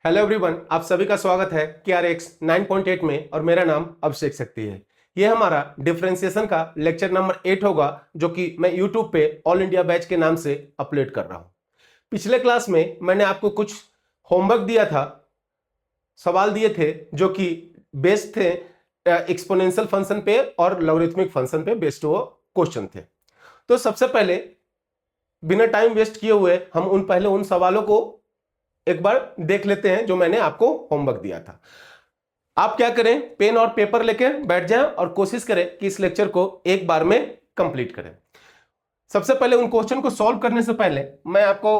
Hello everyone, आप सभी का स्वागत है KRX 9.8 में और मेरा नाम अभिषेक शक्ति है। यह हमारा डिफरेंशिएशन का लेक्चर नंबर 8 होगा, जो कि मैं यूट्यूब पे ऑल इंडिया बैच के नाम से अपलोड कर रहा हूं। पिछले क्लास में मैंने आपको कुछ होमवर्क दिया था, सवाल दिए थे जो कि बेस्ड थे एक्सपोनेंशियल फंक्शन पे और लॉगरिथमिक फंक्शन पे बेस्ड वो क्वेश्चन थे। तो सबसे पहले बिना टाइम वेस्ट किए हुए हम उन सवालों को एक बार देख लेते हैं जो मैंने आपको होमवर्क दिया था। आप क्या करें, पेन और पेपर लेके बैठ जाएं और कोशिश करें कि इस लेक्चर को एक बार में कंप्लीट करें। सबसे पहले उन क्वेश्चन को सॉल्व करने से पहले मैं आपको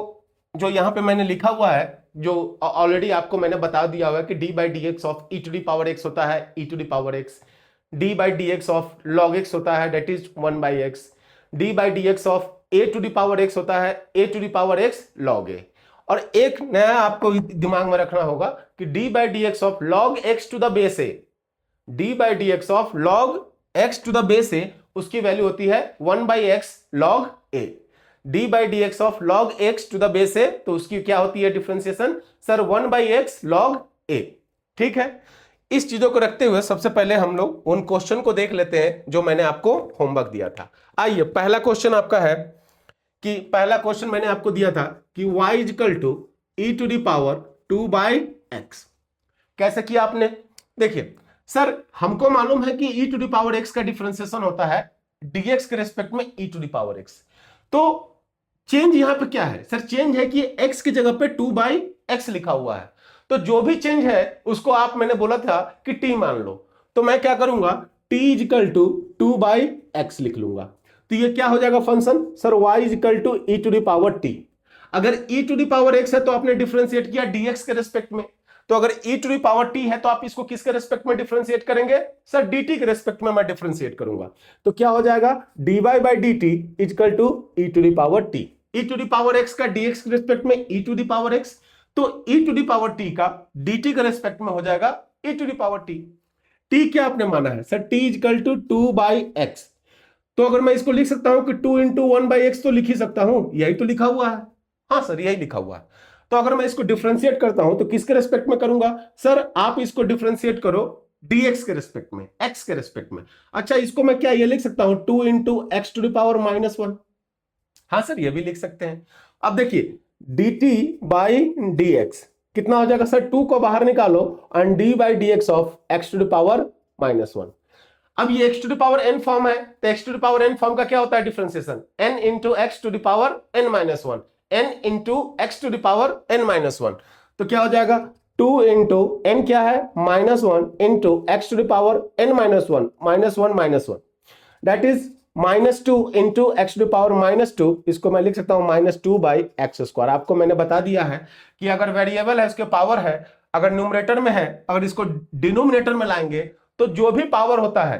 जो यहां पे मैंने लिखा हुआ है, जो ऑलरेडी आपको मैंने बता दिया हुआ है कि d by d x of e to the power x होता है e to the power x, d by d x of log x होता है that is 1 by x, d by d x of a to the power x होता है a to the power x log a. और एक नया आपको दिमाग में रखना होगा कि d by d x of log x to the base a, d by d x of log x to the base a, उसकी वैल्यू होती है 1 by x log a. D by d x of log x to the base a, तो उसकी क्या होती है differentiation sir 1 by x log a. ठीक है, इस चीजों को रखते हुए सबसे पहले हम लोग उन क्वेश्चन को देख लेते हैं जो मैंने आपको होमवर्क दिया था। आइए, पहला क्वेश्चन आपका है कि पहला क्वेश्चन मैंने आपको दिया था कि y is equal to e to the power 2 by x. कैसे किया आपने? देखिए सर, हमको मालूम है कि e to the power x का डिफरेंशिएशन होता है dx के रेस्पेक्ट में e to the power x. तो चेंज यहां पे क्या है सर? चेंज है कि x की जगह पे 2 बाई एक्स लिखा हुआ है, तो जो भी चेंज है उसको आप, मैंने बोला था कि t मान लो, तो मैं क्या करूंगा, t is equal to 2 by x लिख लूंगा। तो ये क्या हो जाएगा function sir y is equal to e to the power t। अगर e to the power x है तो आपने डिफरेंशिएट किया dx के रेस्पेक्ट में, तो अगर e to the power t है तो आप इसको किसके रेस्पेक्ट में डिफरेंशिएट करेंगे सर? dt के रेस्पेक्ट में मैं डिफरेंशिएट करूंगा। तो क्या हो जाएगा dy by dt equal to e to the power t। e to the power x का dx के रेस्पेक्ट में e to the power x, तो e to the power t का dt के रेस्पेक्ट में हो जाएगा e to the power t। t क्या आपने माना है सर? t is equal to 2 by x. तो अगर मैं इसको लिख सकता हूं कि 2 इंटू 1 बाई एक्स, तो लिख ही सकता हूं, यही तो लिखा हुआ है। हाँ सर, यही लिखा हुआ है। तो अगर मैं इसको डिफरेंशिएट करता हूं तो किसके रेस्पेक्ट में करूंगा सर? आप इसको डिफरेंशिएट करो dx के रेस्पेक्ट में, x के रेस्पेक्ट में। अच्छा, इसको मैं क्या ये लिख सकता हूं 2 into x to the power -1। हाँ सर, ये भी लिख सकते हैं। अब देखिए dt बाई dx कितना हो जाएगा सर? 2 को बाहर निकालो and d by d x of x to the power -1। अब ये x to the power n form है, तो x to the power n form का क्या होता है differentiation? n into x to the power n-1, n into x to the power n-1। तो क्या हो जाएगा 2 इंटू n क्या है -1 into x to the power n-1, -1 that is -2 into x to the power -2। इसको मैं लिख सकता हूं -2 बाई एक्स स्क्वायर। आपको मैंने बता दिया है कि अगर वेरिएबल है उसके पावर है, अगर न्यूमरेटर में है, अगर इसको डिनोमिनेटर में लाएंगे तो जो भी पावर होता है,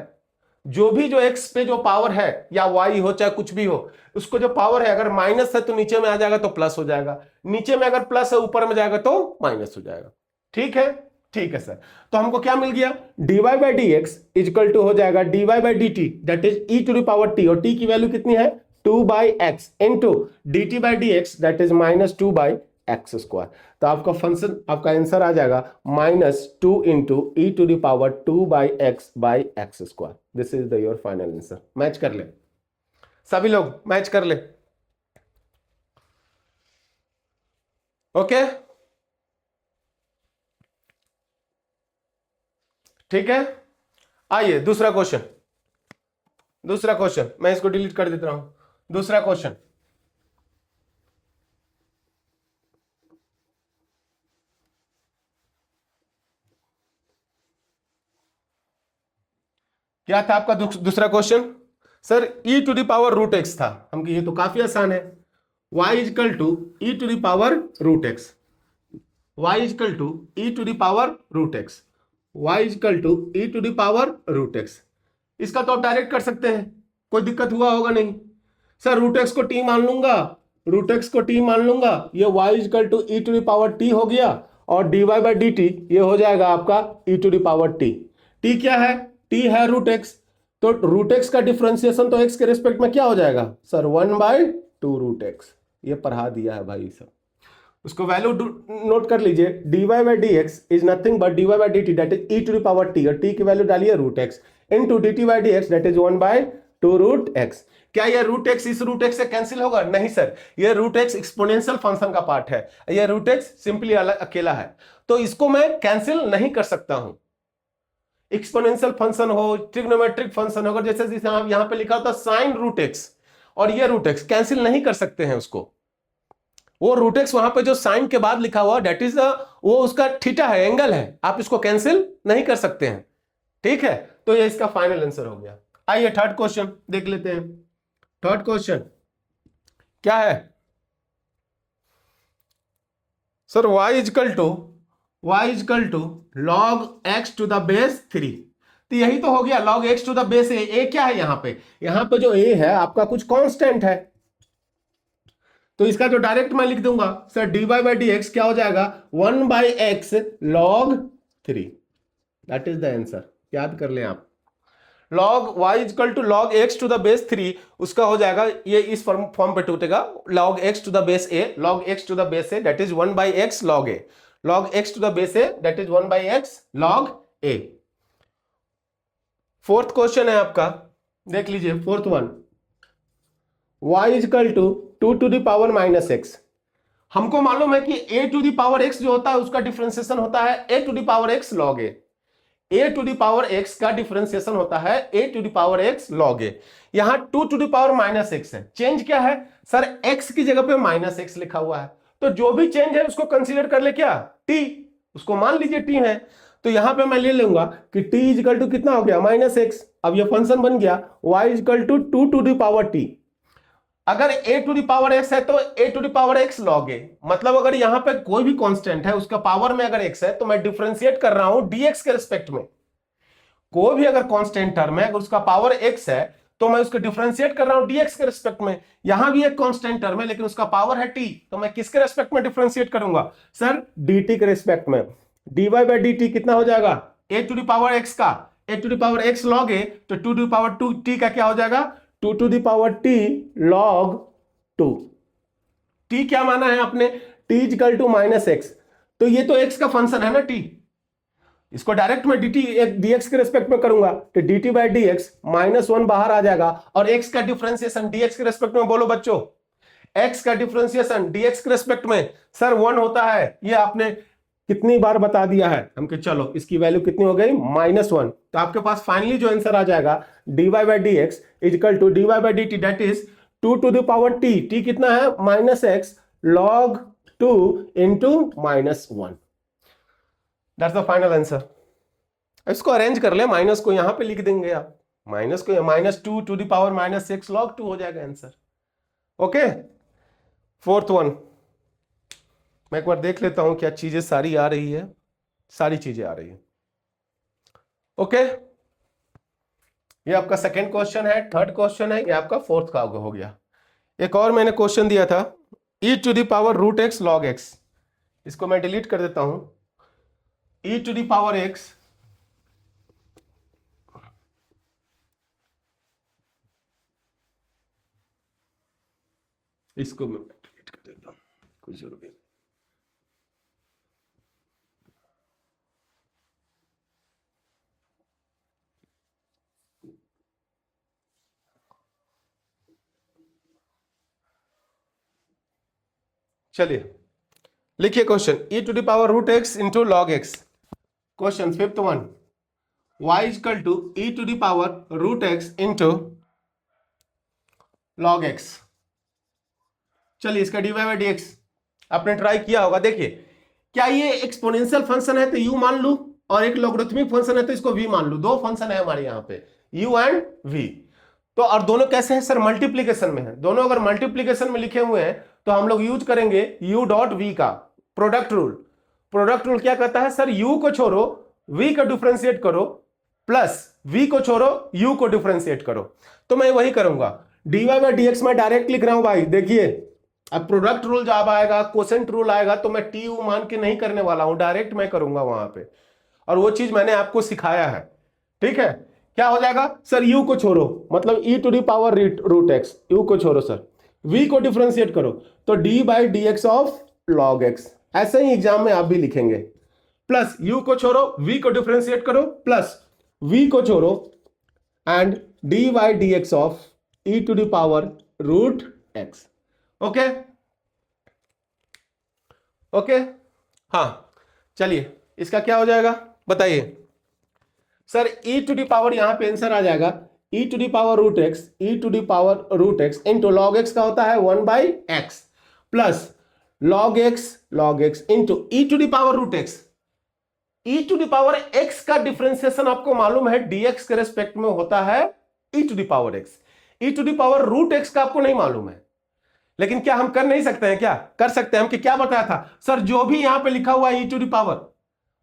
जो भी जो x पे जो पावर है, या y हो चाहे कुछ भी हो, उसको जो पावर है अगर माइनस है तो नीचे में आ जाएगा तो प्लस हो जाएगा, नीचे में अगर प्लस है ऊपर में जाएगा तो माइनस हो जाएगा। ठीक है, ठीक है सर। तो हमको क्या मिल गया? dy by d x is equal to हो जाएगा dy by d t, that is e to the power t, और t की वैल्यू कितनी है 2 by x into dt by d x, that is -2 by x square. तो आपका function, आपका answer आ जाएगा -2 into e to the power 2 by x square. This is the your final answer. Match कर ले, सभी लोग मैच कर ले। ओके, ठीक है। आइए दूसरा क्वेश्चन, दूसरा क्वेश्चन मैं इसको डिलीट कर देता हूं। दूसरा क्वेश्चन, क्या था आपका दूसरा question sir? e to the power root x था। हम ये तो काफी आसान है, y is equal to e to the power root x, y is equal to e to the power root x, y is equal to e to the power root x. इसका तो आप डायरेक्ट कर सकते हैं, कोई दिक्कत हुआ होगा नहीं सर। रूट एक्स को t मान लूंगा, रूट एक्स को t मान लूंगा, ये y is equal to e to the power t हो गया, और dy बाई डी टी ये हो जाएगा आपका e to the power t। t क्या है? t है रूट एक्स, तो रूट एक्स का डिफरेंशिएशन तो x के रिस्पेक्ट में क्या हो जाएगा सर? 1/2 root x. ये पढ़ा दिया है भाई सब। उसको वैल्यू नोट कर लीजिए, dy by d x is nothing but dy by d t that is e to the power t, और t की वैल्यू डालिए root x into dt by d x that is 1 by 2 root x. क्या यह root x इस root x से cancel होगा? नहीं sir, यह रूट एक्स एक्सपोनेंशियल फंक्शन का पार्ट है, यह रूट एक्स सिंपली अलग अकेला है, तो इसको मैं कैंसिल नहीं कर सकता हूं। एक्सपोनेंशियल फंक्शन हो, ट्रिग्नोमेट्रिक फंक्शन होगा, जैसे यहां पे लिखा होता साइन रूट एक्स और ये रूट एक्स, कैंसिल नहीं कर सकते हैं उसको। वो रूट एक्स वहां पे जो साइन के बाद लिखा हुआ दैट इज वो उसका थीटा है, एंगल है, आप इसको कैंसिल नहीं कर सकते हैं। ठीक है, तो ये इसका फाइनल आंसर हो गया। आइए थर्ड क्वेश्चन देख लेते हैं। थर्ड क्वेश्चन क्या है sir? y is equal to log x to the base 3। तो यही तो हो गया log x to the base a क्या है यहाँ पे? यहाँ पे जो a है आपका कुछ कांस्टेंट है, तो इसका जो डायरेक्ट मैं लिख दूंगा sir dy by d x क्या हो जाएगा 1 by x log 3, that is the answer. याद कर लें आप, log y is equal to log x to the base 3, उसका हो जाएगा ये इस फॉर्म पे टूटेगा log x to the base a, log x to the base a that is 1 by x log a, log x to the base a that is 1 by x log a। Fourth question है आपका, देख लीजिए fourth one, y is equal to 2 to the power minus x. हमको मालूम है कि a to the power x जो होता है उसका डिफरेंशिएशन होता है a to the power x log a, a to the power x का डिफरेंशिएशन होता है a to the power x log a। यहां 2 to the power minus x है, चेंज क्या है सर? x की जगह पे माइनस x लिखा हुआ है, तो जो भी चेंज है उसको कंसीडर कर ले क्या t, उसको मान लीजिए t है, तो यहां पे मैं ले लूंगा कि t इजकल टू कितना हो गया माइनस x। अब ये फंक्शन बन गया y is equal to 2 to the power t। अगर a to the power x है तो a to the power x log a, मतलब अगर यहां पे कोई भी कांस्टेंट है उसका पावर में अगर x है तो मैं डिफरेंशिएट कर रहा हूं dx के रिस्पेक्ट में। कोई भी अगर कांस्टेंट टर्म है अगर उसका पावर x है तो मैं उसको डिफरेंशिएट कर रहा हूं dx के रिस्पेक्ट में। यहां भी एक कांस्टेंट टर्म है लेकिन उसका पावर है t, तो मैं किसके रिस्पेक्ट में डिफरेंशिएट करूंगा सर? dt के रिस्पेक्ट में। dy बाई dt कितना हो जाएगा a to the power x का a to the power x log a, तो 2 टू द पावर 2 t का क्या हो जाएगा 2 to the power t log 2। t क्या माना है आपने? t equal to minus x, तो ये तो x का फंक्शन है ना t, इसको डायरेक्ट मैं dt dx के रिस्पेक्ट में करूंगा तो dt बाई dx माइनस 1 बाहर आ जाएगा, और x का डिफरेंशिएशन dx के रिस्पेक्ट में बोलो बच्चों, x का डिफरेंशिएशन dx के रिस्पेक्ट में सर 1 होता है। ये आपने कितनी बार बता दिया है हमके। चलो इसकी वैल्यू कितनी हो गई -1, तो आपके पास फाइनली जो आंसर आ जाएगा dy by dx equal to dy by dt that is 2 to the power t, t कितना है -x log 2 इंटू -1, दैट्स द फाइनल आंसर। इसको अरेंज कर ले, माइनस को यहां पे लिख देंगे आप, माइनस को -2 टू द पावर -6 log 2 हो जाएगा आंसर। ओके, फोर्थ वन मैं एक बार देख लेता हूं क्या चीजें सारी आ रही है, सारी चीजें आ रही है। ओके, ये आपका सेकंड क्वेश्चन है, थर्ड क्वेश्चन है, ये आपका फोर्थ का हो गया। एक और मैंने क्वेश्चन दिया था e to the power root x log x, इसको मैं डिलीट कर देता हूं। e to the power x इसको मैं डिलीट कर देता हूं, कोई जरूरी नहीं। चलिए लिखिए question, e to the power root x into log x. Question fifth one, y equal to e to the power root x into log x. चलिए इसका dy बाई dx आपने ट्राई किया होगा। देखिए क्या ये एक्सपोनेंशियल फंक्शन है तो u मान लू, और एक लॉगरिथमिक फंक्शन है तो इसको v मान लू। दो फंक्शन है हमारे यहाँ पे u एंड v, तो और दोनों कैसे है सर? मल्टीप्लीकेशन में है। दोनों अगर मल्टीप्लीकेशन में लिखे हुए हैं तो हम लोग यूज करेंगे u डॉट v का प्रोडक्ट रूल। प्रोडक्ट रूल क्या कहता है सर? u को छोड़ो v को डिफरेंशिएट करो, प्लस v को छोड़ो u को डिफरेंशिएट करो। तो मैं वही करूंगा, dy बाई dx मैं डायरेक्ट लिख रहा हूं भाई। देखिए अब प्रोडक्ट रूल जब आएगा, कोसेंट रूल आएगा, तो मैं tu मान के नहीं करने वाला हूं, डायरेक्ट मैं करूंगा वहां पे, और वो चीज मैंने आपको सिखाया है। ठीक है, क्या हो जाएगा सर? u को छोड़ो, मतलब e to the power root x, u को छोड़ो सर, v को डिफरेंशिएट करो, तो d by dx of log x, ऐसे ही एग्जाम में आप भी लिखेंगे। प्लस u को छोड़ो, v को डिफरेंशिएट करो, प्लस v को छोड़ो and dy dx of e to the power root x। Okay okay, हाँ चलिए इसका क्या हो जाएगा बताइए sir. e to the power यहां पे आंसर आ जाएगा e to the power root x, e to the power root x into log x का होता है 1/x plus log x into e to the power root x। e to the power x का differentiation आपको मालूम है dx के respect में होता है e to the power x। e to the power root x का आपको नहीं मालूम है, लेकिन क्या हम कर नहीं सकते हैं? क्या कर सकते हैं हम कि क्या बताया था सर, जो भी यहां पे लिखा हुआ है e टू द पावर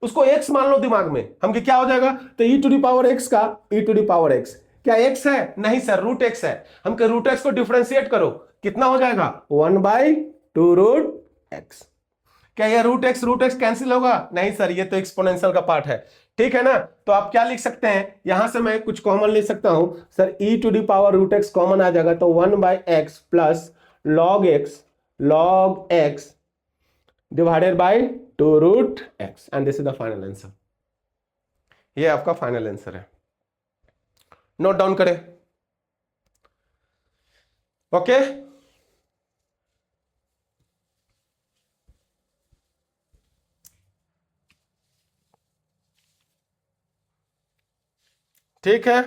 उसको x मान लो दिमाग में, हम कि क्या हो जाएगा, तो e to the power x का e to the power x क्या x है? नहीं सर, रूट x है। हम के रूट x को डिफरेंशिएट करो, कितना हो जाएगा 1/2 रूट x। क्या ये रूट x कैंसिल होगा? नहीं सर, ये तो एक्सपोनेंशियल का पार्ट है, ठीक है ना। तो आप क्या लिख सकते हैं, यहां से मैं कुछ कॉमन ले सकता हूं sir, e to the power root x common आ जाएगा तो 1/x plus log x divided by 2 root x and this is the final answer. ये आपका फाइनल आंसर है, नोट डाउन करें। ओके ठीक है,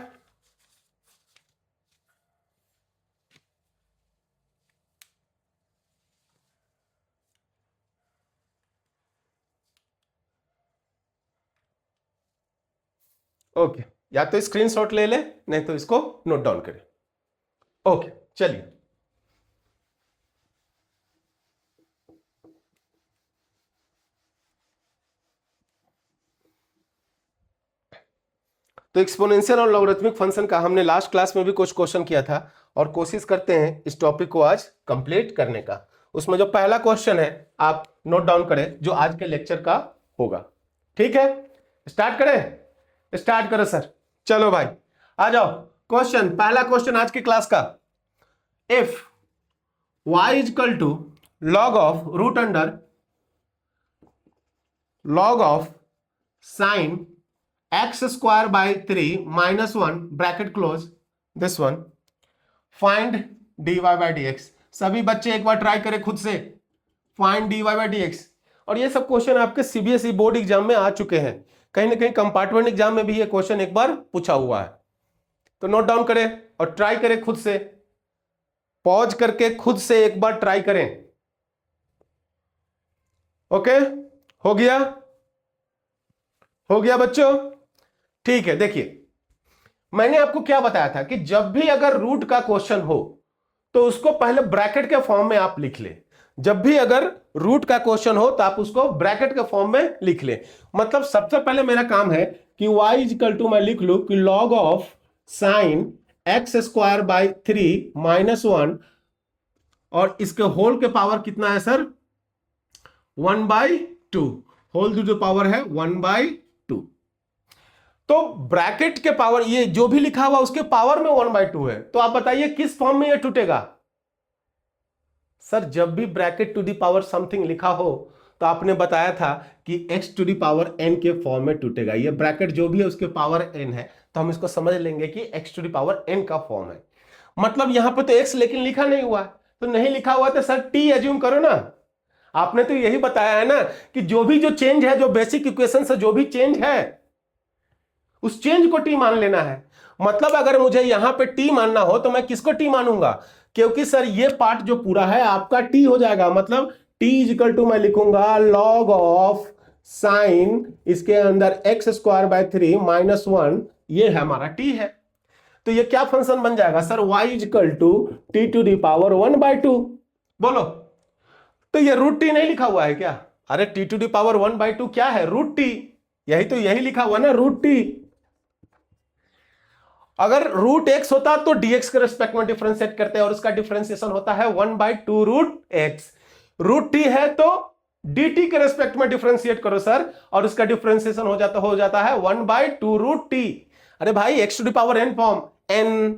ओके या तो स्क्रीनशॉट ले ले, नहीं तो इसको नोट डाउन करें। ओके चलिए, तो एक्सपोनेंशियल और लॉगरिथमिक फंक्शन का हमने लास्ट क्लास में भी कुछ क्वेश्चन किया था और कोशिश करते हैं इस टॉपिक को आज कंप्लीट करने का। उसमें जो पहला क्वेश्चन है आप नोट डाउन करें जो आज के लेक्चर का होगा, ठीक है। स्टार्ट करें, स्टार्ट करो सर। चलो भाई आ जाओ, क्वेश्चन पहला क्वेश्चन आज की क्लास का, if y is equal to log of root under log of sine x square by 3 minus 1 bracket close this one, find dy by dx। सभी बच्चे एक बार ट्राई करें खुद से, फाइंड dy बाय dx। और ये सब क्वेश्चन आपके सीबीएसई बोर्ड एग्जाम में आ चुके हैं, कहीं ना कहीं कंपार्टमेंट एग्जाम में भी ये क्वेश्चन एक बार पूछा हुआ है। तो नोट डाउन करें और ट्राई करें खुद से, पॉज करके खुद से एक बार ट्राई करें। ओके हो गया, हो गया बच्चों, ठीक है। देखिए मैंने आपको क्या बताया था कि जब भी अगर रूट का क्वेश्चन हो तो उसको पहले ब्रैकेट के फॉर्म में आप लिख ले। जब भी अगर रूट का क्वेश्चन हो तो आप उसको ब्रैकेट के फॉर्म में लिख ले। मतलब सबसे पहले मेरा काम है कि y इज इक्वल टू मैं लिख लू कि log of sine x square by 3 minus 1 और इसके होल के पावर कितना है sir 1/2, whole to the power है 1/2। तो ब्रैकेट के पावर ये जो भी लिखा हुआ उसके पावर में 1/2 है। तो आप बताइए किस फॉर्म में ये टूटेगा सर। जब भी bracket to the power something लिखा हो तो आपने बताया था कि x to the power n के फॉर्म में टूटेगा। ये ब्रैकेट जो भी है उसके पावर n है, तो हम इसको समझ लेंगे कि x to the power n का फॉर्म है। मतलब यहां पे तो x लेकिन लिखा नहीं हुआ है, तो नहीं लिखा हुआ तो सर t एज्यूम करो ना। आपने तो यही बताया है ना कि जो भी जो चेंज है, जो बेसिक इक्वेशन से जो भी चेंज है उस चेंज को t मान लेना है। मतलब अगर मुझे यहां पे t मानना हो तो मैं किसको t मानूंगा, क्योंकि सर ये पार्ट जो पूरा है आपका t हो जाएगा। मतलब t इज इक्वल टू मैं लिखूंगा लॉग ऑफ साइन इसके अंदर x स्क्वायर बाय 3 माइनस 1, ये है हमारा t है। तो ये क्या फंक्शन बन जाएगा sir, y is equal to t to the power 1/2। बोलो, तो ये रूट t नहीं लिखा हुआ है क्या? अरे t टू द पावर 1/2 क्या है, रूट t। यही लिखा हुआ ना, रूट t। अगर रूट x होता तो dx के रेस्पेक्ट में डिफरेंशिएट करते हैं और उसका डिफरेंशिएशन होता है 1/2 रूट x। रूट t है तो dt के रेस्पेक्ट में डिफरेंशिएट करो सर और उसका डिफरेंशिएशन हो जाता है 1/2 रूट t। अरे भाई x to the power n form n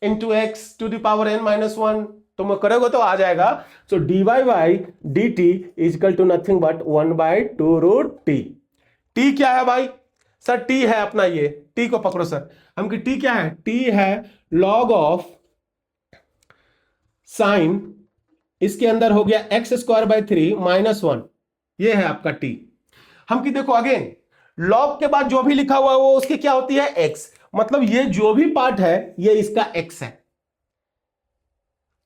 into x to the power n minus 1 तो मैं करोगे तो आ जाएगा। So dy by d t is equal to nothing but 1/2√t। t क्या है भाई सर? t है अपना, ये t को पकड़ो सर, हम की t क्या है? t है log ऑफ साइन, इसके अंदर हो गया x²/3 - 1, ये है आपका t। हम की देखो अगेन, log के बाद जो भी लिखा हुआ है वो उसकी क्या होती है? x, मतलब ये जो भी पार्ट है ये इसका x है।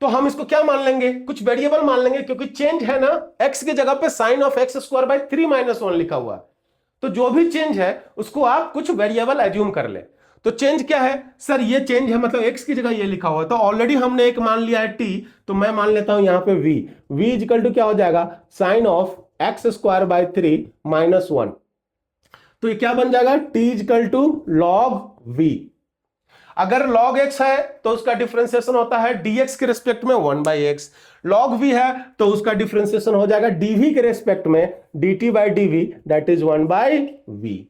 तो हम इसको क्या मान लेंगे? कुछ वेरिएबल मान लेंगे, क्योंकि चेंज है ना, x की जगह पे साइन ऑफ x²/3 - 1 लिखा हुआ है। तो जो भी चेंज है उसको आप कुछ वेरिएबल एज्यूम कर ले। तो चेंज क्या है सर? ये चेंज है, मतलब x की जगह ये लिखा हुआ है, तो ऑलरेडी हमने एक मान लिया है t, तो मैं मान लेता हूं यहां पे v इक्वल टू क्या हो जाएगा? Sine of x²/3 - 1। तो ये क्या बन जाएगा? t equal to log v। अगर log x है तो उसका डिफरेंशिएशन होता है dx के रिस्पेक्ट में 1/x, log v है तो उसका डिफरेंशिएशन हो जाएगा dv के रिस्पेक्ट में dt/dv, that is 1/v।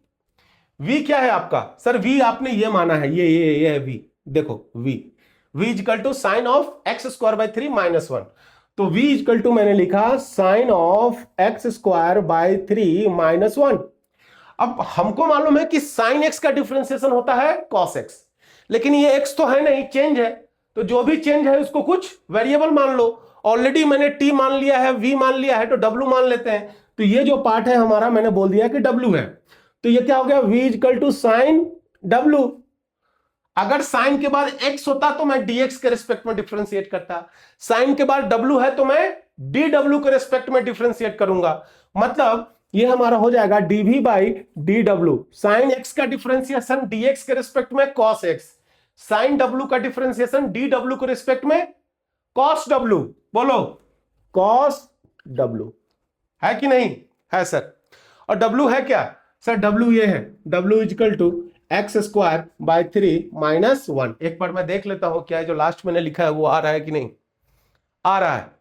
v क्या है आपका सर? v आपने ये माना है, ये है v, देखो v equal to sine of x²/3 - 1। तो v इक्वल टू मैंने लिखा साइन ऑफ x²/3 - 1। अब हमको मालूम है कि साइन x का डिफरेंशिएशन होता है cos x, लेकिन ये x तो है नहीं, चेंज है, तो जो भी चेंज है उसको कुछ वेरिएबल मान लो। ऑलरेडी मैंने t मान लिया है, v मान लिया है, तो w मान लेते हैं। तो ये जो पार्ट है हमारा, मैंने बोल दिया कि w है, तो ये क्या हो गया? v equal to sine w। अगर साइन के बाद x होता तो मैं dx के रिस्पेक्ट में डिफरेंशिएट करता, साइन के बाद w है तो मैं dw के रिस्पेक्ट में डिफरेंशिएट करूंगा। मतलब ये हमारा हो जाएगा dv/dw, साइन x का डिफरेंशिएशन dx के रिस्पेक्ट में cos x, साइन w का डिफरेंशिएशन dw के रिस्पेक्ट में cos w। बोलो cos w है कि नहीं? है सर। और w है क्या सर? w ये है, w इक्वल टू x²/3 - 1। एक बार मैं देख लेता हूं क्या है जो लास्ट मैंने लिखा है वो आ रहा है कि नहीं। आ रहा है,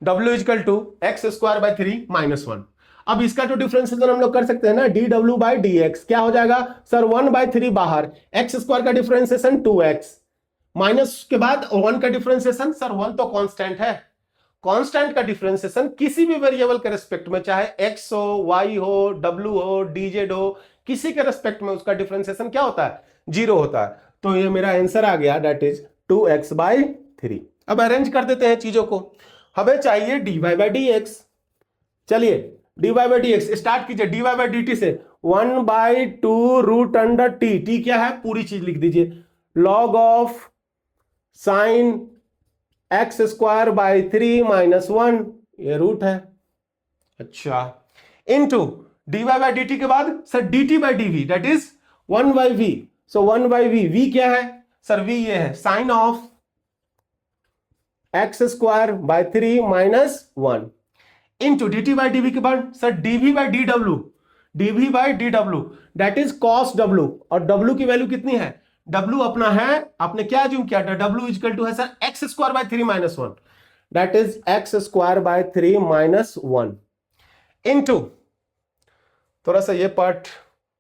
w इक्वल टू x²/3 - 1। अब इसका जो डिफरेंशिएशन हम लोग कर सकते हैं ना, dw/dx क्या हो जाएगा सर? 1/3 बाहर, x² का डिफरेंशिएशन 2x, माइनस के बाद 1 का डिफरेंशिएशन, सर 1 तो कांस्टेंट है, कांस्टेंट का डिफरेंशिएशन किसी भी वेरिएबल के रिस्पेक्ट में, चाहे x हो, y हो, w हो, dz हो, किसी के रिस्पेक्ट में उसका डिफरेंशिएशन क्या होता है? 0 होता है। तो ये मेरा आंसर आ गया, दैट इज 2x/3। अब अरेंज कर देते हैं चीजों को। हमें चाहिए dy/dx। चलिए dy/dx स्टार्ट कीजिए, dy/dt से 1/2√t, t क्या है? पूरी चीज लिख दीजिए, log ऑफ साइन x²/3 - 1, ये रूट है। अच्छा, इनटू dy/dt के बाद sir dt/dv, that is 1/v। So 1/v, v क्या है सर? v ये है sign of x²/3 - 1 into dt/dv के बाद sir dv/dw, dv/dw that is cos w। और w की वैल्यू कितनी है? w अपना है, आपने क्या अज्यूम किया था? w इक्वल टू है sir x²/3 - 1, that is x²/3 - 1 into, थोड़ा सा ये पार्ट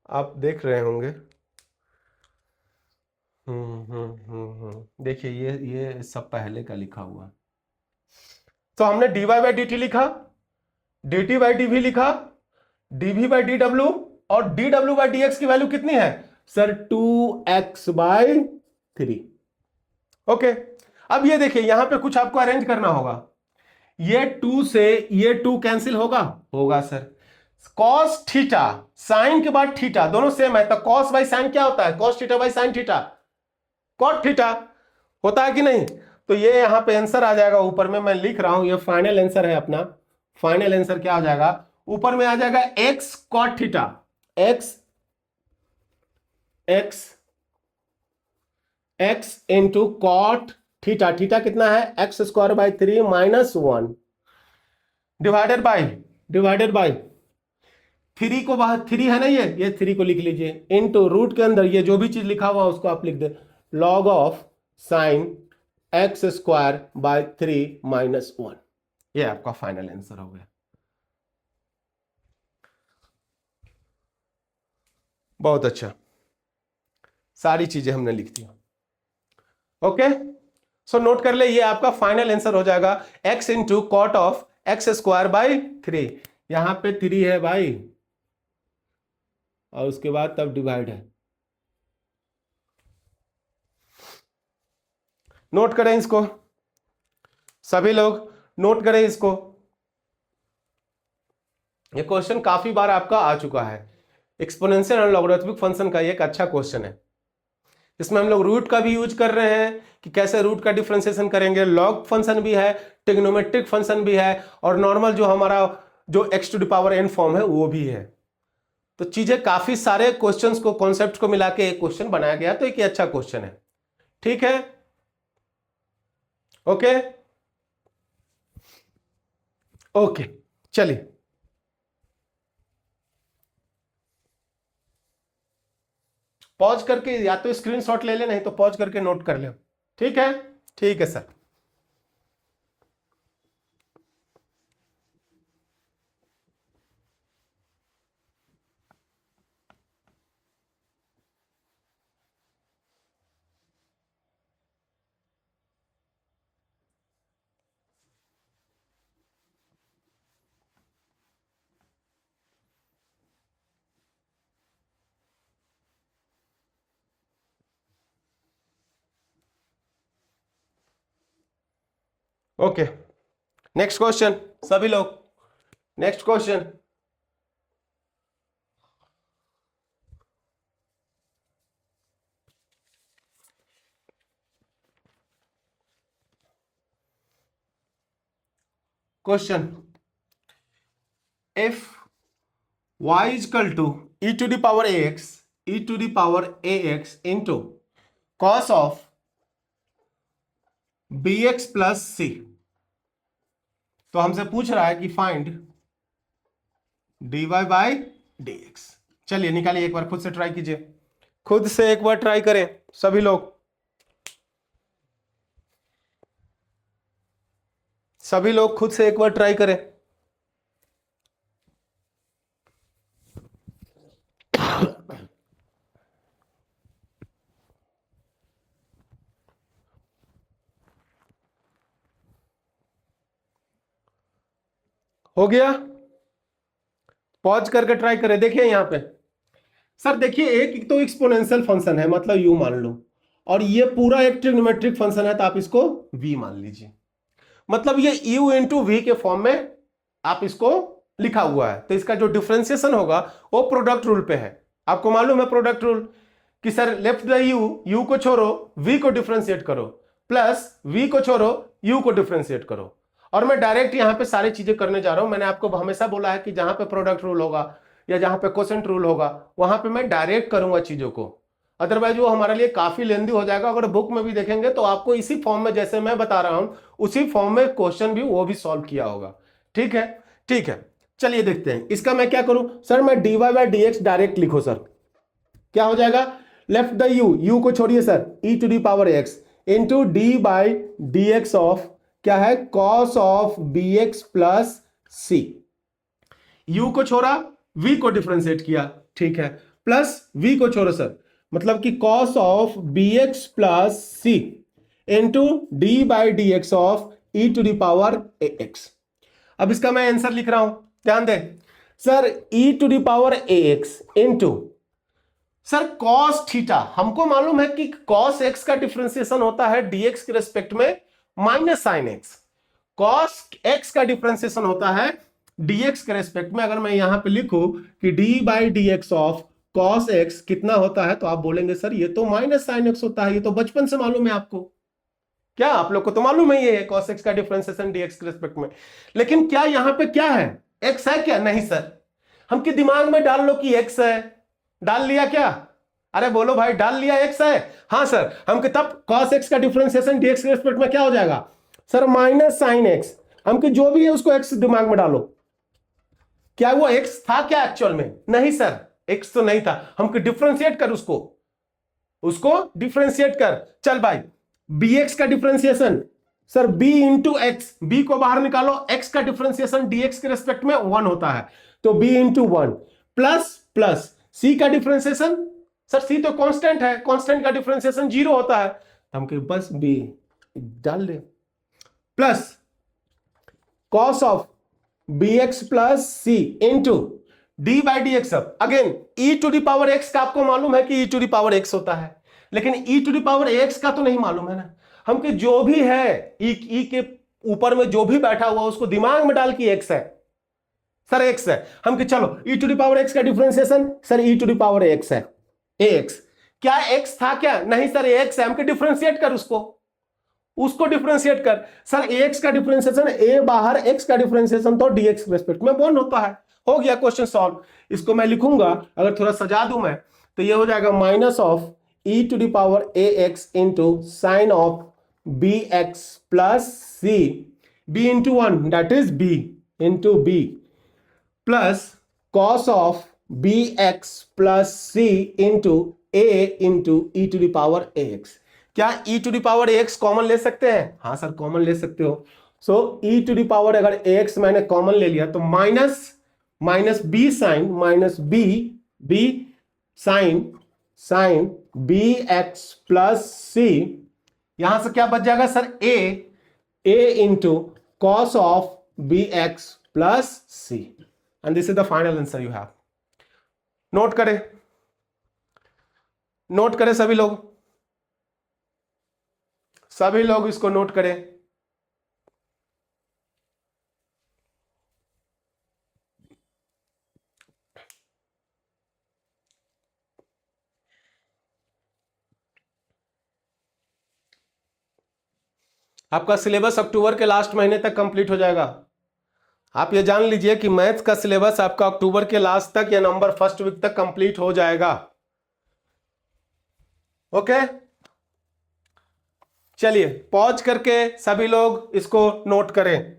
आप देख रहे होंगे, देखिए ये सब पहले का लिखा हुआ। तो हमने dy/dt लिखा, dt/dv लिखा, dv/dw, और dw/dx की वैल्यू कितनी है सर? 2x/3। ओके, अब ये देखिए यहां पे कुछ आपको अरेंज करना होगा। ये 2 से ये 2 कैंसिल होगा, होगा सर। cos थीटा, साइन के बाद थीटा, दोनों सेम है, तो cos बाई साइन क्या होता है? cos theta by sine theta, cot theta होता है कि नहीं? तो ये यहां पे आंसर आ जाएगा, ऊपर में मैं लिख रहा हूं, ये फाइनल आंसर है अपना। फाइनल आंसर क्या आ जाएगा? ऊपर में आ जाएगा x cot theta, x into cot theta, theta कितना है? x²/3 - 1 डिवाइडेड बाय 3 को बाहर, 3 है ना, ये 3 को लिख लीजिए, इनटू रूट के अंदर ये जो भी चीज लिखा हुआ उसको आप लिख दे, log ऑफ साइन x²/3 - 1। ये आपका फाइनल आंसर हो गया। बहुत अच्छा, सारी चीजें हमने लिख दी। ओके, सो नोट कर ले, ये आपका फाइनल आंसर हो जाएगा x into cot of x square by 3। यहां पे 3 है भाई, और उसके बाद तब डिवाइड है। नोट करें इसको, सभी लोग नोट करें इसको। ये क्वेश्चन काफी बार आपका आ चुका है। एक्सपोनेंशियल और लॉगरिथमिक फंक्शन का ये एक अच्छा क्वेश्चन है। इसमें हम लोग रूट का भी यूज कर रहे हैं कि कैसे रूट का डिफरेंशिएशन करेंगे, लॉग फंक्शन भी है, ट्रिग्नोमेट्रिक फंक्शन भी है, और नॉर्मल जो हमारा जो x to the power n form है वो भी है। तो चीजें काफी सारे क्वेश्चंस को, कॉन्सेप्ट को मिला के एक क्वेश्चन बनाया गया, तो एक अच्छा क्वेश्चन है। ठीक है, ओके ओके, चलिए पॉज करके या तो स्क्रीनशॉट ले ले, नहीं तो पॉज करके नोट कर ले। ठीक है, ठीक है सर। ओके, नेक्स्ट क्वेश्चन सभी लोग, next question. Question, if y is equal to e to the power ax into cos of bx plus c, तो हमसे पूछ रहा है कि फाइंड dy बाई dx। चलिए निकालिए, एक बार खुद से ट्राई कीजिए, खुद से एक बार ट्राई करें सभी लोग, सभी लोग खुद से एक बार ट्राई करें। हो गया, पॉज करके ट्राई करें। देखिए यहां पे सर, देखिए एक तो एक्सपोनेंशियल फंक्शन है, मतलब u मान लो, और ये पूरा एक ट्रिग्नोमेट्रिक फंक्शन है, तो आप इसको v मान लीजिए। मतलब ये u इंटू वी के फॉर्म में आप इसको लिखा हुआ है, तो इसका जो डिफरेंशिएशन होगा वो प्रोडक्ट रूल पे है। आपको मालूम है प्रोडक्ट रूल कि सर लेफ्ट द u को छोड़ो, v को डिफरेंशिएट करो, प्लस v को छोड़ो, u को डिफरेंशिएट करो। और मैं डायरेक्ट यहां पे सारी चीजें करने जा रहा हूं। मैंने आपको हमेशा बोला है कि जहां पे प्रोडक्ट रूल होगा या जहां पे क्वोशेंट रूल होगा, वहां पे मैं डायरेक्ट करूंगा चीजों को, अदरवाइज वो हमारे लिए काफी लेंदी हो जाएगा। अगर बुक में भी देखेंगे तो आपको इसी फॉर्म में, जैसे मैं बता रहा हूं उसी फॉर्म में क्वेश्चन भी वो भी सॉल्व किया होगा। ठीक है, ठीक है, चलिए देखते हैं इसका मैं क्या करूं। सर मैं dy बाई dx डायरेक्ट लिखो सर, क्या हो जाएगा, लेफ्ट द u को छोड़िए sir, e to the power x into d by d x of क्या है, cos of bx plus c। u को छोड़ा, v को डिफरेंशिएट किया, ठीक है, प्लस v को छोड़ो सर, मतलब कि cos of bx plus c into d by d x of e to the power ax। अब इसका मैं आंसर लिख रहा हूं, ध्यान दें sir, e to the power ax into sir cos theta, हमको मालूम है कि cos x का डिफरेंशिएशन होता है dx के रेस्पेक्ट में minus sine x, cos x का डिफरेंशिएशन होता है dx के रेस्पेक्ट में। अगर मैं यहां पे लिखूं कि d by d x of cos x कितना होता है, तो आप बोलेंगे सर ये तो माइनस साइन x होता है, ये तो बचपन से मालूम है आपको, क्या आप लोग को तो मालूम है ये है cos x का डिफरेंशिएशन dx के रेस्पेक्ट में। लेकिन क्या यहां पे क्या है, x है क्या, नहीं सर। हमके दिमाग में डाल लो कि x है, डाल लिया क्या, अरे बोलो भाई, डाल लिया x है, हाँ सर। हमके तब cos x का डिफरेंशिएशन dx के रेस्पेक्ट में क्या हो जाएगा सर, माइनस साइन x। हमके जो भी है उसको x दिमाग में डालो, क्या वो x था क्या एक्चुअल में, नहीं सर x तो नहीं था। हमको डिफरेंशिएट कर, उसको डिफरेंशिएट कर। चल भाई bx का differentiation sir b into x, b को बाहर निकालो, x का डिफरेंशिएशन dx के रेस्पेक्ट में 1 होता है, तो b into 1 plus plus c का डिफरेंशिएशन, सर c तो कांस्टेंट है, कांस्टेंट का डिफरेंशिएशन 0 होता है, तो हमके बस b डाल दे, plus cos of b x plus c into d by d x. अब again e to the power x का आपको मालूम है कि e to the power x होता है, लेकिन e to the power x का तो नहीं मालूम है ना हमको। जो भी है ई के ऊपर में जो भी बैठा हुआ उसको दिमाग में डाल के एक्स है सर, एक्स है हम कि चलो e to the power x का differentiation sir e to the power x है, ए एक्स। क्या एक्स था क्या? नहीं सर एक्स है, हमके डिफरेंशिएट कर उसको डिफरेंशिएट कर सर। एक्स का डिफरेंशिएशन ए बाहर, एक्स का डिफरेंशिएशन तो डीएक्स रेस्पेक्ट में वन होता है। हो गया क्वेश्चन सॉल्व। इसको मैं लिखूंगा अगर थोड़ा सजा दूं मैं तो ये हो जाएगा minus of e to the power a x into sine of b x plus c, b into one that is b into b, plus cos of b x plus c into a into e to the power a x. क्या e to the power x common ले सकते हैं? हाँ sir common ले सकते हो। So e to the power अगर x मैंने कॉमन ले लिया तो minus b sine minus b sine b x plus c, यहां से क्या बच जाएगा sir a into cos of b x plus c, and this is the final answer you have. Note करें सभी लोग इसको नोट करें। आपका सिलेबस अक्टूबर के लास्ट महीने तक कंप्लीट हो जाएगा। आप ये जान लीजिए कि मैथ्स का सिलेबस आपका अक्टूबर के लास्ट तक या नवंबर फर्स्ट वीक तक कंप्लीट हो जाएगा। ओके चलिए पॉज करके सभी लोग इसको नोट करें।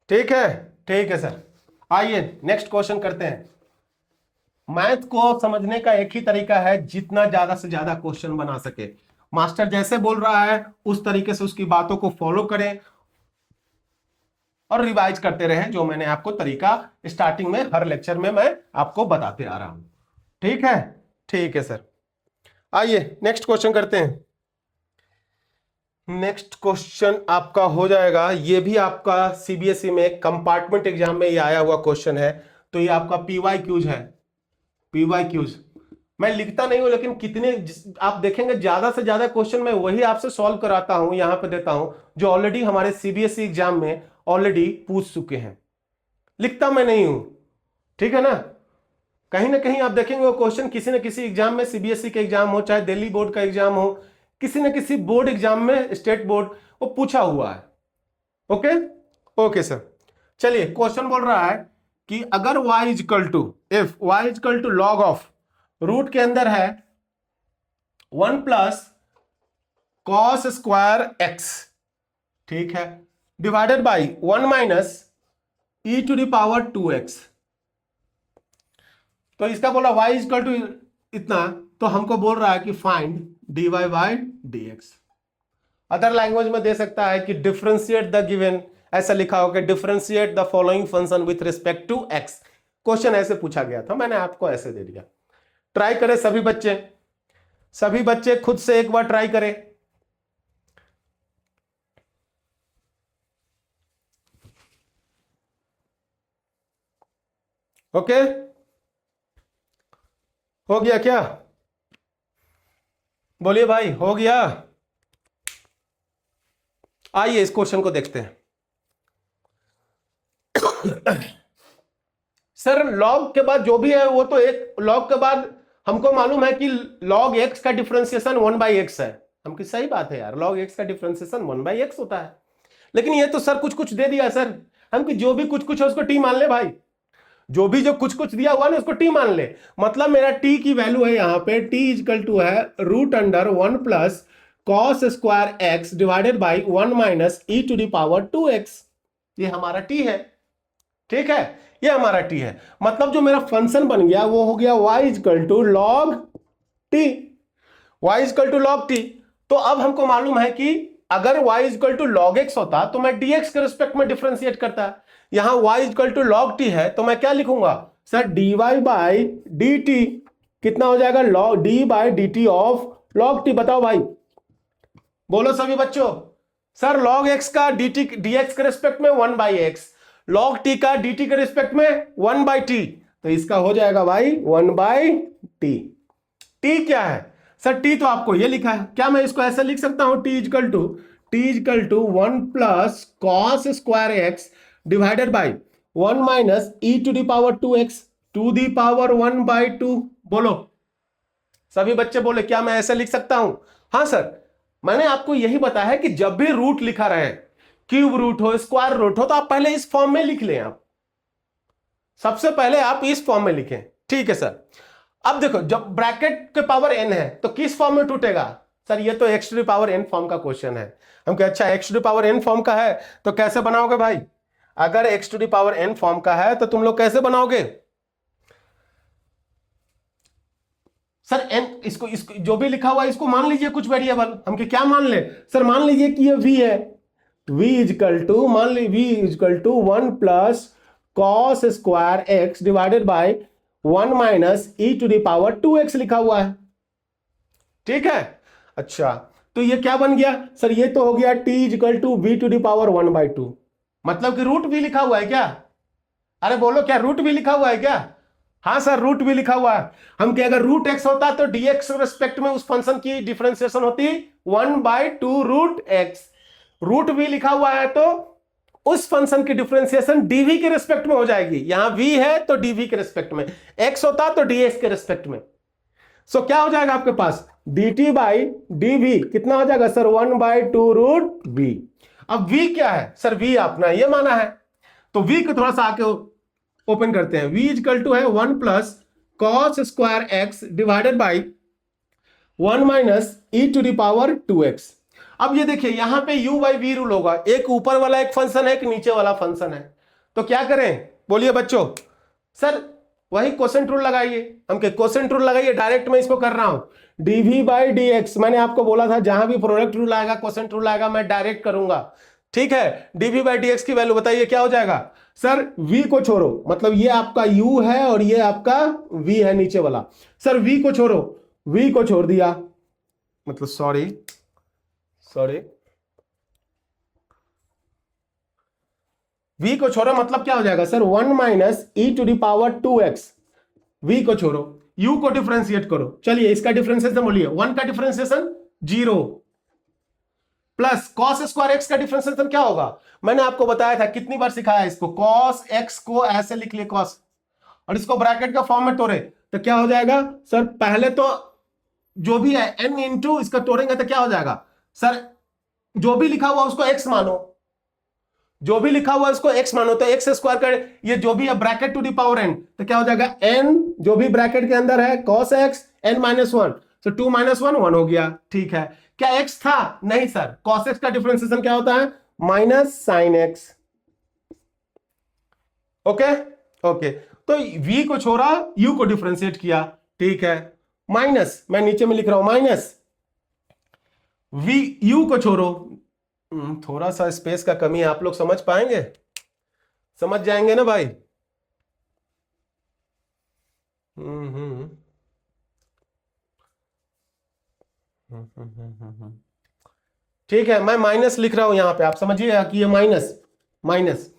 ठीक है सर। आइए नेक्स्ट क्वेश्चन करते हैं। मैथ को समझने का एक ही तरीका है, जितना ज्यादा से ज्यादा क्वेश्चन बना सके। मास्टर जैसे बोल रहा है उस तरीके से उसकी बातों को फॉलो करें और रिवाइज करते रहें, जो मैंने आपको तरीका स्टार्टिंग में हर लेक्चर में मैं आपको बताते आ रहा हूं। ठीक है सर। आइए नेक्स्ट क्वेश्चन करते हैं। नेक्स्ट क्वेश्चन आपका हो जाएगा, ये भी आपका सीबीएसई में कंपार्टमेंट एग्जाम में ये आया हुआ क्वेश्चन है, तो ये आपका पीवाई क्यूज है। पीवाई क्यूज मैं लिखता नहीं हूं, लेकिन कितने आप देखेंगे ज्यादा से ज्यादा क्वेश्चन मैं वही आपसे सॉल्व कराता हूं, यहां पे देता हूं जो ऑलरेडी हमारे सीबीएसई एग्जाम में ऑलरेडी पूछ चुके हैं। लिखता मैं नहीं हूं, ठीक है ना कहीं आप देखेंगे वो क्वेश्चन किसी न किसी एग्जाम में, सीबीएसई का एग्जाम हो चाहे दिल्ली बोर्ड का एग्जाम हो, किसी न किसी बोर्ड एग्जाम में, स्टेट बोर्ड, वो पूछा हुआ है। Okay sir. चलिए क्वेश्चन बोल रहा है कि अगर y is equal to if y is equal to log of root के अंदर है 1 प्लस कॉस स्क्वायर एक्स, ठीक है, divided by 1 minus e to the power 2x। तो इसका बोला y इजकल टू इतना, तो हमको बोल रहा है कि find dy by dx। Other language में दे सकता है कि डिफरेंशिएट द गिवन, ऐसा लिखा होगा differentiate the following function with respect to x। Question ऐसे पूछा गया था, मैंने आपको ऐसे दे दिया। ट्राई करें सभी बच्चे खुद से एक बार ट्राई करें। ओके हो गया क्या? बोलिए भाई हो गया। आइए इस क्वेश्चन को देखते हैं। सर लॉग के बाद जो भी है वो तो एक लॉग के बाद हमको मालूम है कि लॉग एक्स का डिफरेंशिएशन 1/x है। हमकी सही बात है यार, लॉग एक्स का डिफरेंशिएशन 1/x होता है, लेकिन ये तो सर कुछ दे दिया सर। हमकी जो भी कुछ है उसको टी मान ले भाई, जो कुछ दिया हुआ ना उसको टी मान ले। मतलब मेरा टी की वैल्यू है यहां पे टी इजकल टू है root under 1 plus cos square x divided by 1 minus e to the power 2x। ये हमारा टी है, ठीक है, ये हमारा टी है। मतलब जो मेरा फंक्शन बन गया वो हो गया y is equal to log t, y is equal to log t. तो अब हमको मालूम है कि अगर y is equal to log x होता तो मैं dx के रिस्पेक्ट में डिफरेंशिएट करता। यहां y is equal to log t है तो मैं क्या लिखूंगा sir dy by d t. कितना हो जाएगा log d by d t of log t. बताओ भाई बोलो सभी बच्चों। सर log x का dt dx के रिस्पेक्ट में 1/x, log t का dt के रिस्पेक्ट में 1/t, तो इसका हो जाएगा भाई 1/t। t क्या है सर? t तो आपको ये लिखा है, क्या मैं इसको ऐसे लिख सकता हूं? t is equal to 1 plus cos square x divided by 1 minus e to the power 2x to the power 1/2। बोलो सभी बच्चे, बोले क्या मैं ऐसे लिख सकता हूं? हाँ सर, मैंने आपको यही बताया है कि जब भी रूट लिखा रहे, क्यूब रूट हो, स्क्वायर रूट हो, तो आप पहले इस फॉर्म में लिख लें। आप सबसे पहले आप इस फॉर्म में लिखें, ठीक है सर। अब देखो, जब ब्रैकेट के पावर n है तो किस फॉर्म में टूटेगा? सर ये तो x to the power n form का क्वेश्चन है। हम कहे अच्छा x to the power n form का है तो कैसे बनाओगे भाई? अगर x to the power n form का है तो तुम लोग कैसे बनाओगे? सर n इसको जो भी लिखा हुआ है इसको मान लीजिए कुछ वेरिएबल। हम क्या मान ले? सर मान लीजिए कि ये v है, v इजकल टू, मान ली v is equal to 1 plus cos square x divided by 1 minus e to the power 2x लिखा हुआ है, ठीक है। अच्छा, तो ये क्या बन गया सर? ये तो हो गया t is equal to v to the power 1/2, मतलब कि रूट भी लिखा हुआ है क्या? अरे बोलो, क्या रूट भी लिखा हुआ है क्या? हाँ सर, रूट भी लिखा हुआ है। हम क्या, अगर रूट एक्स होता तो dx रेस्पेक्ट में उस फंक्शन की डिफरेंशिएशन होती 1/2 रूट एक्स। रूट भी लिखा हुआ है तो उस फंक्शन की डिफरेंशिएशन dv के रेस्पेक्ट में हो जाएगी। यहां v है तो dv के रेस्पेक्ट में, x होता तो dx के रेस्पेक्ट में। सो क्या हो जाएगा आपके पास? dt बाई dv कितना हो जाएगा सर? 1/2 root v। अब v क्या है सर? v अपना ये माना है, तो v को थोड़ा सा आके ओपन करते हैं। v इजकल टू है 1 plus cos square x divided by 1 minus e to the power 2x। अब ये देखिए, यहां पे u बाई v रूल होगा, एक ऊपर वाला एक फंक्शन है, एक नीचे वाला फंक्शन है, तो क्या करें बोलिए बच्चों? सर वही क्वोशेंट रूल लगाइए। हम के क्वोशेंट रूल लगाइए, डायरेक्ट मैं इसको कर रहा हूं। dv बाई dx, मैंने आपको बोला था जहां भी प्रोडक्ट रूल आएगा, क्वोशेंट रूल आएगा, मैं डायरेक्ट करूंगा, ठीक है। dv बाई dx की वैल्यू बताइए क्या हो जाएगा? सर v को छोड़ो, मतलब ये आपका u है और ये आपका v है नीचे वाला। सर v को छोड़ो, v को छोड़ दिया, मतलब सॉरी v को छोड़ो, मतलब क्या हो जाएगा sir? 1 minus e to the power 2x। v को छोड़ो, u को डिफरेंशिएट करो। चलिए इसका डिफरेंशिएशन बोलिए। 1 का differentiation 0 plus cos square x का डिफरेंशिएशन क्या होगा? मैंने आपको बताया था, कितनी बार सिखाया इसको। कॉस एक्स को ऐसे लिख लिए कॉस, और इसको ब्रैकेट का फॉर्म में तोड़े तो क्या हो जाएगा सर? पहले तो जो भी है n इंटू इसका तोड़ेंगे तो क्या हो जाएगा सर? जो भी लिखा हुआ उसको x मानो, जो भी लिखा हुआ उसको x मानो, तो x स्क्वायर का ये जो भी है bracket to the power n, तो क्या हो जाएगा? n जो भी ब्रैकेट के अंदर है cos x n माइनस 1, तो 2 माइनस 1 1 हो गया, ठीक है। क्या x था? नहीं सर, cos x का डिफरेंशिएशन क्या होता है? Minus sine x। Okay okay, तो v को छोड़ा, u को डिफरेंशिएट किया, ठीक है। माइनस, मैं नीचे में लिख रहा हूं माइनस v, u को छोड़ो, थोड़ा सा स्पेस का कमी है, आप लोग समझ पाएंगे? समझ जाएंगे ना भाई? ठीक है, मैं माइनस लिख रहा हूं यहां पे, आप समझिएगा कि ये माइनस माइनस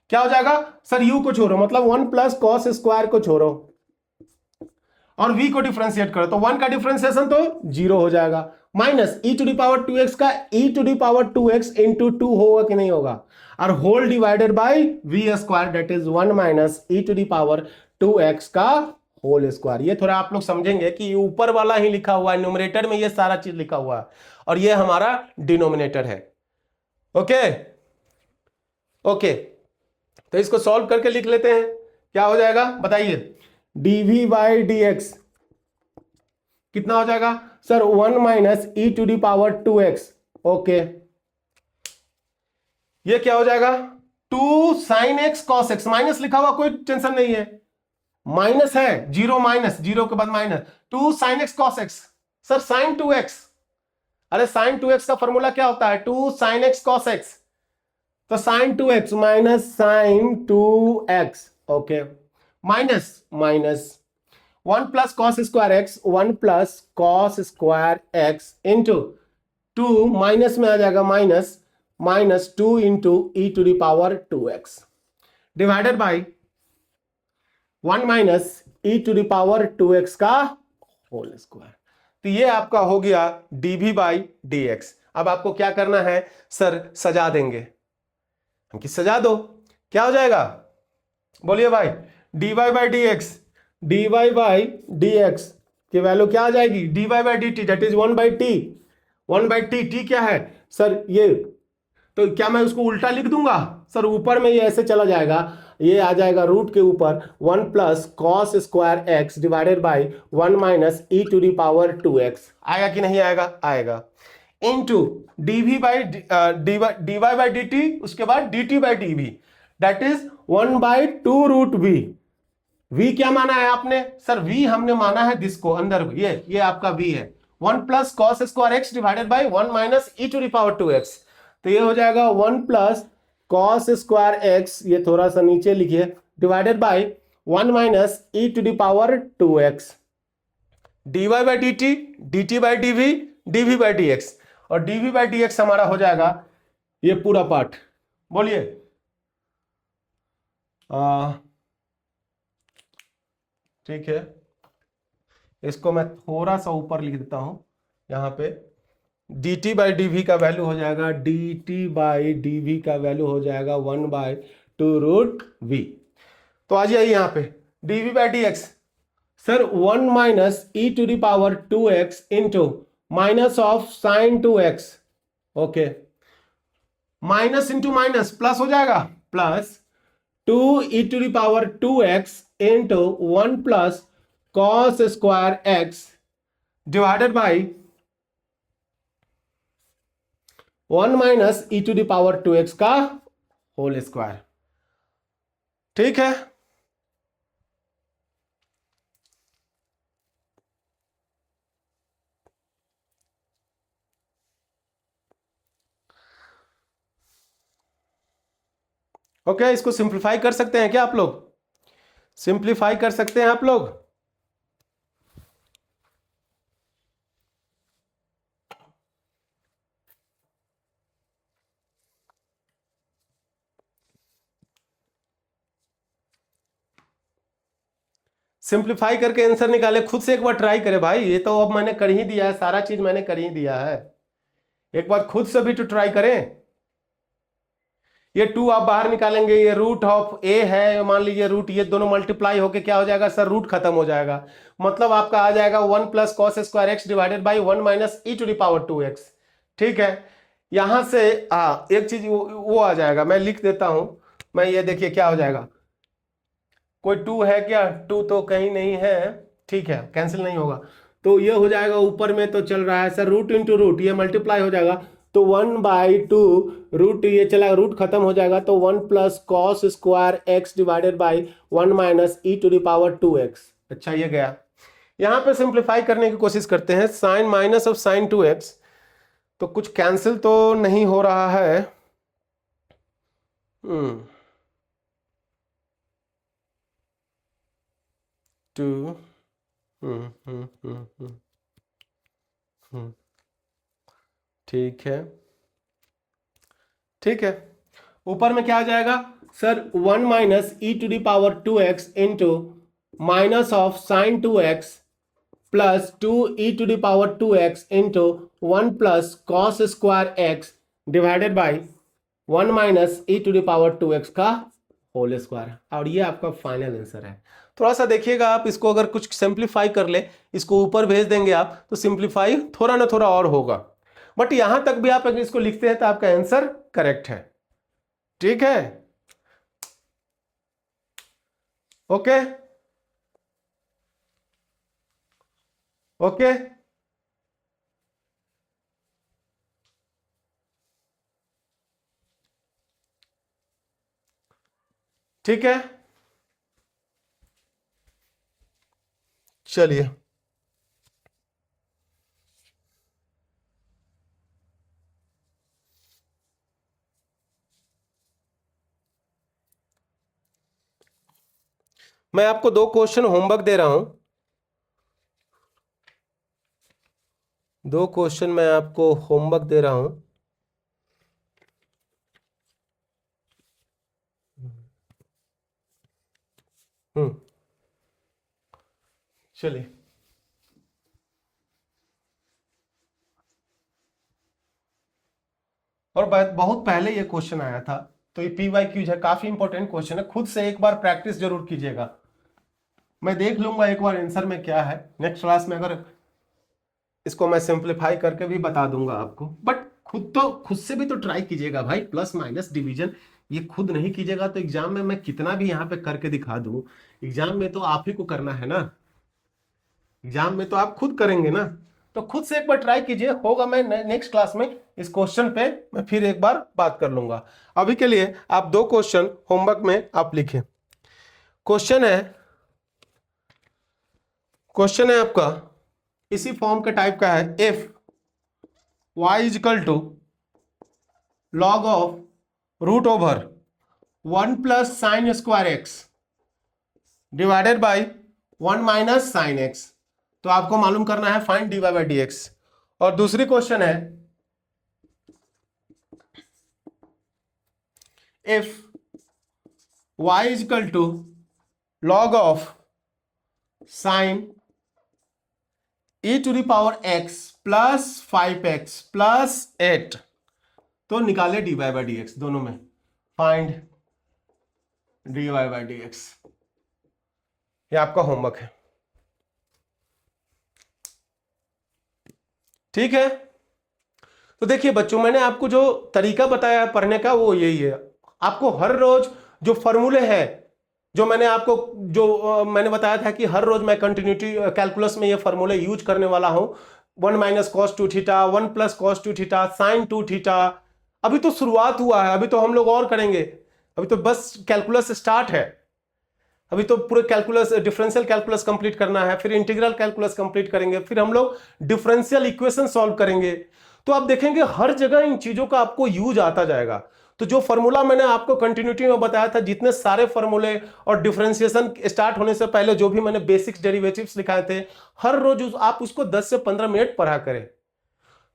क्या हो जाएगा सर? u को छोड़ो, मतलब 1 प्लस कॉस स्क्वायर को छोड़ो और v को डिफरेंशिएट करो, तो 1 का डिफरेंशिएशन तो 0 हो जाएगा। Minus e to the power 2x का e to the power 2x into 2 होगा कि नहीं होगा? और whole divided by v square, that is 1 minus e to the power 2x का होल स्क्वायर। ये थोड़ा आप लोग समझेंगे कि ऊपर वाला ही लिखा हुआ है, न्यूमरेटर में ये सारा चीज लिखा हुआ है और ये हमारा डिनोमिनेटर है। ओके ओके, तो इसको सॉल्व करके लिख लेते हैं, क्या हो जाएगा बताइए? dv बाई dx कितना हो जाएगा sir? 1 minus e to the power 2x। Okay, ये क्या हो जाएगा? 2 sine x cos x, minus लिखा हुआ कोई टेंशन नहीं है, माइनस है, जीरो माइनस, जीरो के बाद minus, 2 sine x cos x। Sir sine 2x, अरे साइन 2x का फॉर्मूला क्या होता है? 2 साइन x cos x, तो sine 2x minus sine 2x। Okay, minus minus 1 plus cos square x, 1 plus cos square x into 2 minus में आ जाएगा minus 2 into e to the power 2x divided by 1 minus e to the power 2x का whole square. तो ये आपका हो गया dv by dx। अब आपको क्या करना है सर, सजा देंगे हम कि सजा दो, क्या हो जाएगा बोलिए भाई, dy by dy by dx की वैल्यू क्या आ जाएगी, dy by dt that is 1/t t क्या है सर ये, तो क्या मैं उसको उल्टा लिख दूंगा सर, ऊपर में ये ऐसे चला जाएगा, ये आ जाएगा रूट के ऊपर 1 plus cos square x divided by 1 minus e to the power 2x। आएगा कि नहीं आएगा, आएगा into d v by d y by d t, उसके बाद d t by d v that is 1/2 root v. v क्या माना है आपने सर, v हमने माना है जिसको अंदर, ये आपका v है 1 plus cos square x divided by 1 minus e to the power 2x। तो ये हो जाएगा 1 प्लस कॉस स्क्वायर एक्स, ये थोड़ा सा नीचे लिखिए, divided by 1 minus e to the power 2x dy by d t, d t by d v, d v by d x, और d v by d x हमारा हो जाएगा ये पूरा पार्ट। बोलिए ठीक है, इसको मैं थोड़ा सा ऊपर लिख देता हूं यहां पे, dt बाई डी वी का वैल्यू हो जाएगा, dt बाई डी वी का वैल्यू हो जाएगा 1/2 रूट वी। तो आ जाइए यहां पे dv by d x sir 1 minus e to the power 2x into minus of sine 2x, okay, minus into minus plus हो जाएगा, plus 2 e to the power 2x into 1 plus cos square x divided by 1 minus e to the power 2x का whole square. ठीक है, okay, इसको simplify कर सकते हैं क्या आप लोग, सिंप्लीफाई कर सकते हैं आप लोग। सिंप्लीफाई करके आंसर निकाले, खुद से एक बार ट्राई करें भाई, ये तो अब मैंने कर ही दिया है, सारा चीज मैंने कर ही दिया है, एक बार खुद से भी तो ट्राई करें। ये 2 आप बाहर निकालेंगे, ये रूट ऑफ ए है, मान लीजिए रूट, ये दोनों मल्टीप्लाई होके क्या हो जाएगा सर, रूट खत्म हो जाएगा, मतलब आपका आ जाएगा 1 plus cos square x divided by 1 minus e to the power 2x। ठीक है, यहां से एक चीज वो आ जाएगा, मैं लिख देता हूं, मैं ये देखिए क्या हो जाएगा, कोई 2 है क्या, 2 तो कहीं नहीं है, ठीक है कैंसिल नहीं होगा, तो ये हो जाएगा ऊपर में तो चल रहा है सर रूट इंटू रूट, ये मल्टीप्लाई हो जाएगा, तो 1/2 रूट, ये चला रूट खत्म हो जाएगा, तो 1 plus cos square x divided by 1 minus e to the power 2x। अच्छा ये गया, यहां पे सिंप्लीफाई करने की कोशिश करते हैं, sign minus of sine 2x, तो कुछ कैंसिल तो नहीं हो रहा है, 2 ठीक है, ठीक है, ऊपर में क्या आ जाएगा sir, 1 minus e to the power 2x into minus of sine 2x plus 2 e to the power 2x into 1 plus cos square x divided by 1 minus e to the power 2x का whole square, और ये आपका final answer है। थोड़ा सा देखिएगा आप इसको, अगर कुछ सिंप्लीफाई कर ले, इसको ऊपर भेज देंगे आप, तो सिंप्लीफाई थोड़ा ना थोड़ा और होगा, बट यहां तक भी आप अगर इसको लिखते हैं तो आपका आंसर करेक्ट है। ठीक है, ओके, ओके, ठीक है, चलिए मैं आपको 2 क्वेश्चन होमवर्क दे रहा हूं, दो क्वेश्चन मैं आपको होमवर्क दे रहा हूं। चलिए, और बहुत पहले ये क्वेश्चन आया था, तो ये PYQ है, काफी इंपॉर्टेंट क्वेश्चन है। खुद से एक बार प्रैक्टिस जरूर कीजिएगा। मैं देख लूंगा एक बार आंसर में क्या है, नेक्स्ट क्लास में अगर इसको मैं सिंप्लीफाई करके भी बता दूंगा आपको। बट खुद से भी तो ट्राई कीजिएगा भाई, प्लस माइनस डिवीजन ये खुद नहीं कीजिएगा तो एग्जाम में मैं कितना भी यहाँ पे करके दिखा दूं, एग्जाम में तो आप ही को करना है ना, एग्जाम में तो आप खुद करेंगे ना। तो खुद से एक बार ट्राई कीजिए, होगा मैं नेक्स्ट क्लास में इस क्वेश्चन पे मैं फिर एक बार बात कर लूंगा। अभी के लिए आप दो क्वेश्चन होमवर्क में आप लिखें। क्वेश्चन है आपका इसी फॉर्म के टाइप का है, if y is equal to log of root over 1 plus sine square x divided by 1 minus sine x, तो आपको मालूम करना है फाइंड dy बाई dx। और दूसरी क्वेश्चन है if y is equal to log of sine e to the power x plus 5x plus 8, तो निकाले dy बाई dx, दोनों में फाइंड dy बाई dx। ये आपका होमवर्क है, ठीक है। तो देखिए बच्चों, मैंने आपको जो तरीका बताया है पढ़ने का वो यही है। आपको हर रोज जो फॉर्मूले हैं, जो मैंने आपको मैंने बताया था कि हर रोज मैं कंटिन्यूटी कैलकुलस में ये फॉर्मूले यूज करने वाला हूं। 1 minus cos 2 theta, 1 plus cos 2 theta, sine 2 theta. अभी तो शुरुआत हुआ है, अभी तो हम लोग और करेंगे, अभी तो बस कैलकुलस स्टार्ट है। अभी तो पूरे कैलकुलस, डिफरेंशियल कैलकुलस कंप्लीट करना है, फिर इंटीग्रल कैलकुलस कंप्लीट करेंगे, फिर हम लोग डिफरेंशियल इक्वेशन सॉल्व करेंगे। तो आप देखेंगे हर जगह इन चीजों का आपको यूज आता जाएगा। तो जो फॉर्मूला मैंने आपको कंटिन्यूटी में बताया था, जितने सारे फॉर्मूले और डिफरेंशिएशन स्टार्ट होने से पहले जो भी मैंने बेसिक्स डेरिवेटिव्स लिखाए थे, हर रोज आप उसको 10 से 15 मिनट पढ़ा करें।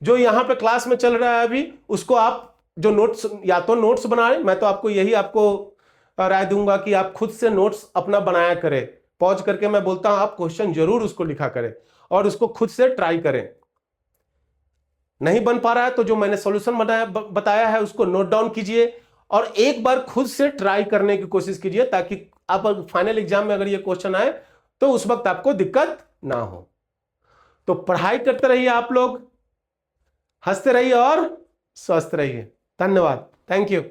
जो यहाँ पे क्लास में चल रहा है अभी, उसको आप जो नोट्स, या तो नोट्स बनाएं, मैं तो आपको यही आपको राय दूंगा कि आप खुद से नोट्स अपना बनाया करें। पॉज करके मैं बोलता हूं, आप क्वेश्चन जरूर उसको लिखा करें और उसको खुद से ट्राई करें। नहीं बन पा रहा है तो जो मैंने सॉल्यूशन बताया है उसको नोट डाउन कीजिए और एक बार खुद से ट्राई करने की कोशिश कीजिए, ताकि आप फाइनल एग्जाम में अगर ये क्वेश्चन आए तो उस वक्त आपको दिक्कत ना हो। तो पढ़ाई करते रहिए आप लोग, हंसते रहिए और स्वस्थ रहिए। धन्यवाद, थैंक यू।